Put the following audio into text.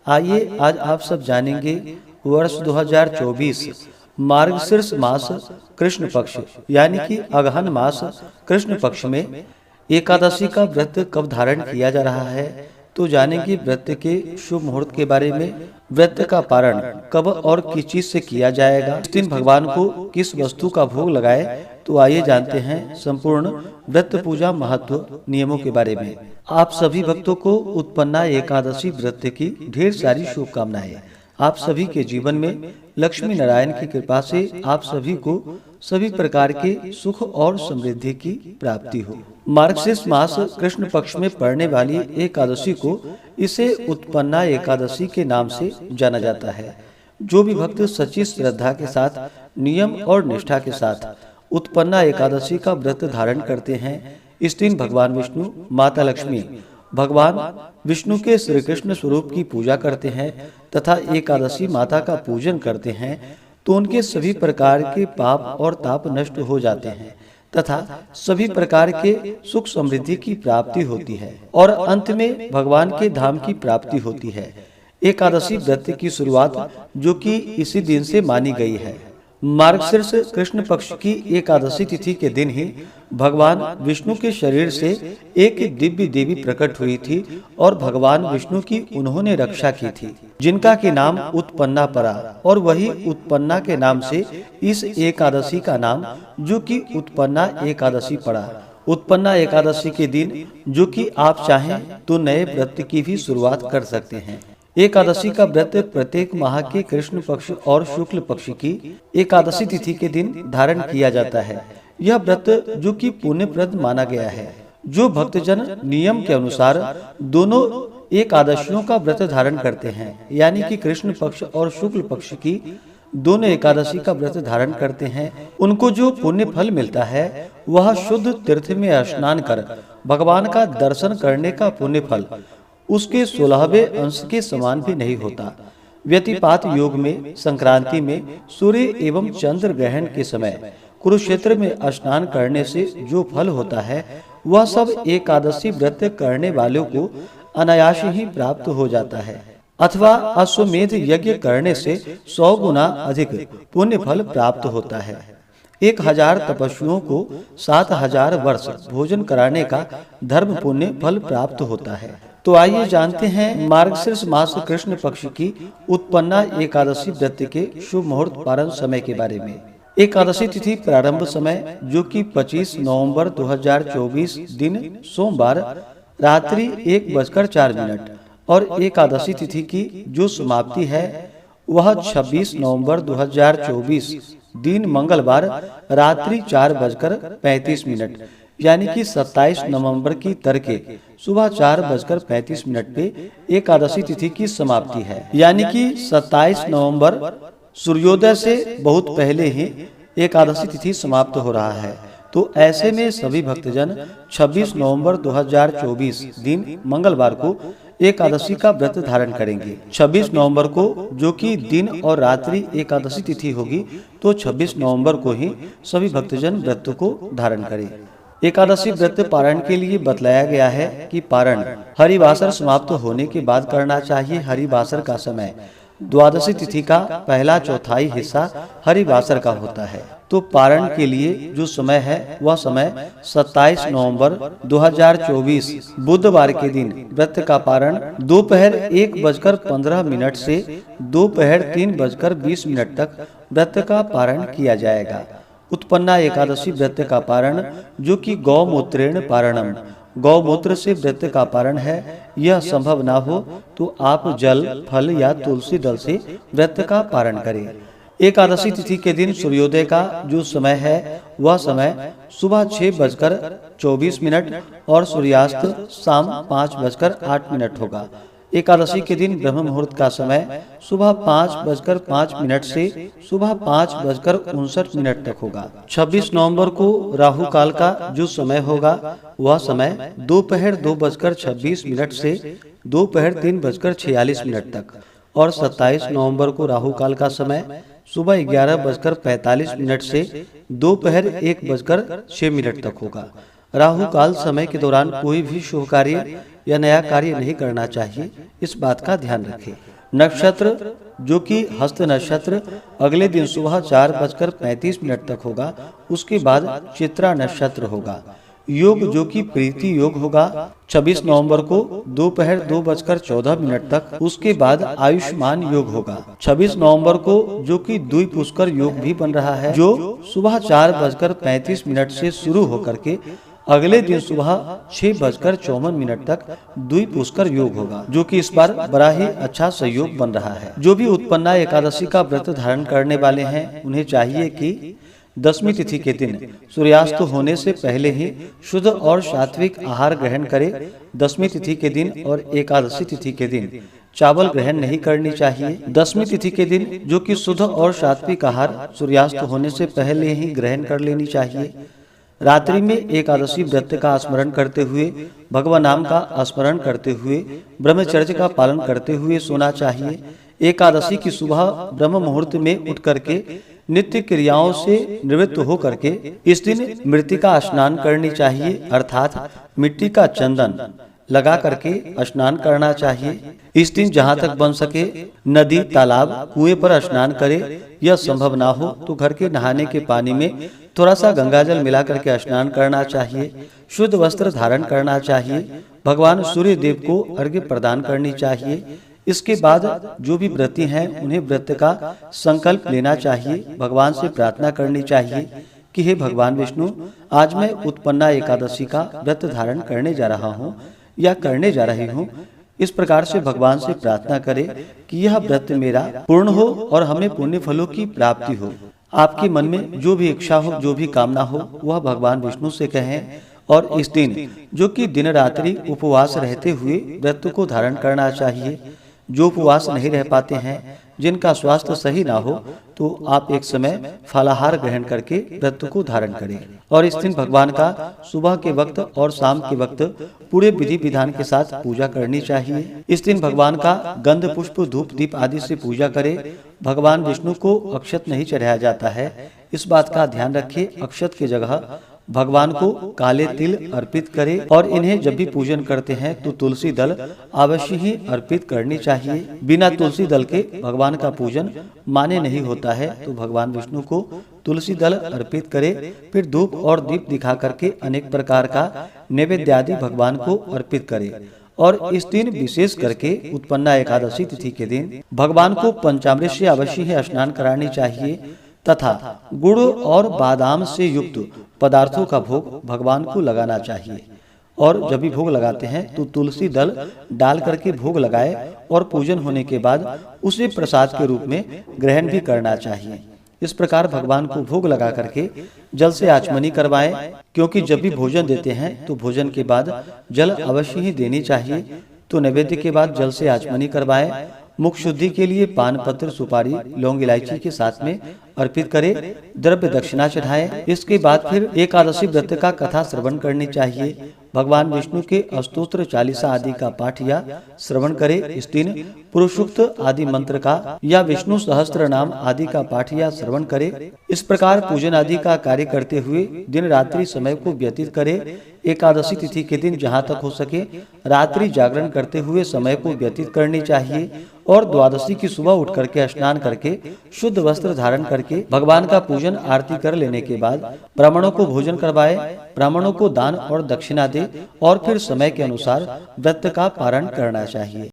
आइए आज आप सब जानेंगे वर्ष 2024 मार्गशीर्ष मास कृष्ण पक्ष यानी कि अगहन मास कृष्ण पक्ष में एकादशी का व्रत कब धारण किया जा रहा है। तो जानेंगे व्रत के शुभ मुहूर्त के बारे में, व्रत का पारण कब और किस चीज से किया जाएगा, इस दिन भगवान को किस वस्तु का भोग लगाए। तो आइए जानते हैं संपूर्ण व्रत पूजा महत्व नियमों के बारे में। आप सभी भक्तों को उत्पन्ना एकादशी व्रत की ढेर सारी शुभकामनाएं। आप सभी के जीवन में लक्ष्मी नारायण की कृपा से आप सभी को सभी प्रकार के सुख और समृद्धि की प्राप्ति हो। मार्गशीर्ष मास कृष्ण पक्ष में पड़ने वाली एकादशी को इसे उत्पन्ना एकादशी के नाम से जाना जाता है। जो भी भक्त सच्ची श्रद्धा के साथ नियम और निष्ठा के साथ उत्पन्ना एकादशी का व्रत धारण करते हैं, इस दिन भगवान विष्णु, माता लक्ष्मी, भगवान विष्णु के श्री कृष्ण स्वरूप की पूजा करते हैं तथा एकादशी माता का पूजन करते हैं, तो उनके सभी प्रकार के पाप और ताप नष्ट हो जाते हैं तथा सभी प्रकार के सुख समृद्धि की प्राप्ति होती है और अंत में भगवान के धाम की प्राप्ति होती है। एकादशी व्रत की शुरुआत जो कि इसी दिन से मानी गई है। मार्गशीर्ष कृष्ण पक्ष की एकादशी तिथि के दिन ही भगवान विष्णु के शरीर से एक दिव्य देवी प्रकट हुई थी और भगवान विष्णु की उन्होंने रक्षा की थी, जिनका के नाम उत्पन्ना पड़ा और वही उत्पन्ना के नाम से इस एकादशी का नाम जो कि उत्पन्ना एकादशी पड़ा। उत्पन्ना एकादशी के दिन जो कि आप चाहें तो नए व्रत की भी शुरुआत कर सकते हैं। एकादशी का व्रत प्रत्येक माह के कृष्ण पक्ष और शुक्ल पक्ष की एकादशी तिथि के दिन धारण किया जाता है। यह व्रत जो कि पुण्यप्रद माना गया है। जो भक्तजन नियम के अनुसार दोनों एकादशियों का व्रत धारण करते हैं, यानी कि कृष्ण पक्ष और शुक्ल पक्ष की दोनों एकादशी का व्रत धारण करते हैं, उनको जो पुण्य फल मिलता है वह शुद्ध तीर्थ में स्नान कर भगवान का दर्शन करने का पुण्य फल उसके 16वें अंश के समान भी नहीं होता। व्यतिपात योग में संक्रांति में सूर्य एवं चंद्र ग्रहण के समय कुरुक्षेत्र में स्नान करने से जो फल होता है वह सब एकादशी व्रत करने वालों को अनायास ही प्राप्त हो जाता है, अथवा अश्वमेध यज्ञ करने से 100 गुना अधिक पुण्य फल प्राप्त होता है। 1000 तपस्वियों को 7000 वर्ष भोजन कराने का धर्म पुण्य फल प्राप्त होता है। तो आइए जानते हैं मार्गशीर्ष मास कृष्ण पक्ष की उत्पन्ना एकादशी व्रत के शुभ मुहूर्त पारण समय के बारे में। एकादशी तिथि प्रारंभ समय जो कि 25 नवंबर 2024 दिन सोमवार रात्रि 1:04 और एकादशी तिथि की जो समाप्ति है वह 26 नवंबर 2024 दिन मंगलवार रात्रि 4:35 यानी कि 27 नवंबर की तड़के सुबह 4:35 पे एकादशी तिथि की समाप्ति है। यानी कि 27 नवंबर सूर्योदय से बहुत पहले ही एकादशी तिथि समाप्त हो रहा है। तो ऐसे में सभी भक्तजन 26 नवंबर 2024 दिन मंगलवार को एकादशी का व्रत धारण करेंगे। 26 नवंबर को जो कि दिन और रात्रि एकादशी तिथि होगी, तो 26 नवंबर को ही सभी भक्तजन व्रत को धारण करें। एकादशी व्रत पारण के लिए बतलाया गया है कि पारण हरिवासर समाप्त होने के बाद करना चाहिए। हरिवासर का समय द्वादशी तिथि का पहला चौथाई हिस्सा हरिवासर का होता है। तो पारण के लिए जो समय है वह समय 27 नवंबर 2024 बुधवार के दिन व्रत का पारण दोपहर 1:15 से दोपहर 3:20 तक व्रत का पारण किया जाएगा। उत्पन्ना एकादशी व्रत का पारण जो कि गौमूत्रेण पारणम, गौमूत्र से व्रत का पारण है, यह संभव ना हो तो आप जल, फल या तुलसी दल से व्रत का पारण करें। एकादशी तिथि के दिन सूर्योदय का जो समय है वह समय सुबह 6:24 और सूर्यास्त शाम 5:08 होगा। एकादशी के दिन ब्रह्म मुहूर्त का समय सुबह 5:05 से सुबह 5:59 तक होगा। 26 नवंबर को राहु काल का जो समय होगा वह समय दोपहर 2:26 से दोपहर 3:46 तक और 27 नवंबर को राहु काल का समय सुबह 11:45 से दोपहर 1:06 तक होगा। राहु काल समय के दौरान कोई भी शुभ कार्य या नया कार्य नहीं करना चाहिए, इस बात का ध्यान रखें। नक्षत्र जो कि हस्त नक्षत्र अगले दिन सुबह 4:35 तक होगा। उसके बाद चित्रा नक्षत्र होगा। योग जो कि प्रीति योग होगा 26 नवंबर को दोपहर 2:14 तक। उसके बाद आयुष्मान योग होगा 26 नवंबर को, जो कि द्विपुष्कर योग भी बन रहा है, जो सुबह 4:35 से शुरू होकर के अगले दिन सुबह 6:54 तक द्विपुष्कर योग होगा, जो कि इस बार बड़ा ही अच्छा सहयोग बन रहा है। जो भी उत्पन्ना एकादशी का व्रत धारण करने वाले हैं, उन्हें चाहिए कि दशमी तिथि के दिन सूर्यास्त होने से पहले ही शुद्ध और सात्विक आहार ग्रहण करें। दशमी तिथि के दिन और एकादशी तिथि के दिन चावल ग्रहण नहीं करनी चाहिए। दशमी तिथि के दिन जो कि शुद्ध और सात्विक आहार सूर्यास्त होने से पहले ही ग्रहण कर लेनी चाहिए। रात्रि में एकादशी व्रत का स्मरण करते हुए, भगवान नाम का स्मरण करते हुए, ब्रह्मचर्य का पालन करते हुए सोना चाहिए। एकादशी की सुबह ब्रह्म मुहूर्त में उठ करके नित्य क्रियाओं से निवृत्त हो करके इस दिन मृतिका स्नान करनी चाहिए, अर्थात मिट्टी का चंदन लगा करके स्नान करना चाहिए। इस दिन जहाँ तक बन सके नदी, तालाब, कुएं पर स्नान करे। यह संभव ना हो तो घर के नहाने के पानी में थोड़ा सा गंगाजल मिला करके स्नान करना चाहिए। शुद्ध वस्त्र धारण करना चाहिए। भगवान सूर्य देव को अर्घ्य प्रदान करनी चाहिए। इसके बाद जो भी व्रती हैं उन्हें व्रत का संकल्प लेना चाहिए। भगवान से प्रार्थना करनी चाहिए कि हे भगवान विष्णु, आज मैं उत्पन्ना एकादशी का व्रत धारण करने जा रहा हूँ या करने जा रही हूँ। इस प्रकार से भगवान से प्रार्थना करें कि यह व्रत मेरा पूर्ण हो और हमें पुण्य फलों की प्राप्ति हो। आपके मन में जो भी इच्छा हो, जो भी कामना हो, वह भगवान विष्णु से कहें। और इस दिन जो कि दिन रात्रि उपवास रहते हुए व्रत को धारण करना चाहिए। जो उपवास नहीं रह पाते हैं, जिनका स्वास्थ्य सही ना हो, तो आप एक समय फलाहार ग्रहण करके व्रत को धारण करें। और इस दिन भगवान का सुबह के वक्त और शाम के वक्त पूरे विधि विधान के साथ पूजा करनी चाहिए। इस दिन भगवान का गंध, पुष्प, धूप, दीप आदि से पूजा करें। भगवान विष्णु को अक्षत नहीं चढ़ाया जाता है, इस बात का ध्यान रखें। अक्षत की जगह भगवान को काले तिल अर्पित करें। और इन्हें जब भी पूजन करते हैं तो तुलसी दल अवश्य ही अर्पित करनी चाहिए। बिना तुलसी दल के भगवान का पूजन मान्य नहीं होता है। तो भगवान विष्णु को तुलसी दल अर्पित करें। फिर धूप और दीप दिखा करके अनेक प्रकार का नैवेद्य आदि भगवान को अर्पित करें। और इस दिन विशेष करके उत्पन्ना एकादशी तिथि के दिन भगवान को पंचामृत से अवश्य ही स्नान करानी चाहिए तथा गुड़ और बादाम से युक्त पदार्थों का भोग भगवान को लगाना चाहिए। और जब भी भोग लगाते हैं तो तुलसी दल डाल करके भोग लगाए और पूजन होने के बाद उसे प्रसाद के रूप में ग्रहण भी करना चाहिए। इस प्रकार भगवान को भोग लगा करके जल से आचमनी करवाएं, क्योंकि जब भी भोजन देते हैं तो भोजन के बाद जल अवश्य ही देनी चाहिए। तो नैवेद्य के बाद जल से आचमनी करवाएं। मुख शुद्धि के लिए पान पत्र, सुपारी, लौंग, इलायची के साथ में अर्पित करें। द्रव्य दक्षिणा चढ़ाएं। इसके बाद फिर एकादशी व्रत का कथा श्रवण करनी चाहिए। भगवान विष्णु के अस्तोत्र चालीसा आदि का पाठ या श्रवण करें। इस दिन पुरुषोक्त आदि मंत्र का या विष्णु सहस्त्र नाम आदि का पाठ या श्रवण करें। इस प्रकार पूजन आदि का कार्य करते हुए दिन रात्रि समय को व्यतीत करें। एकादशी तिथि के दिन जहाँ तक हो सके रात्रि जागरण करते हुए समय को व्यतीत करनी चाहिए। और द्वादशी की सुबह उठ करके स्नान करके शुद्ध वस्त्र धारण करके भगवान का पूजन आरती कर लेने के बाद ब्राह्मणों को भोजन करवाए, ब्राह्मणों को दान और दक्षिणा दे और फिर समय के अनुसार व्रत का पारण करना चाहिए।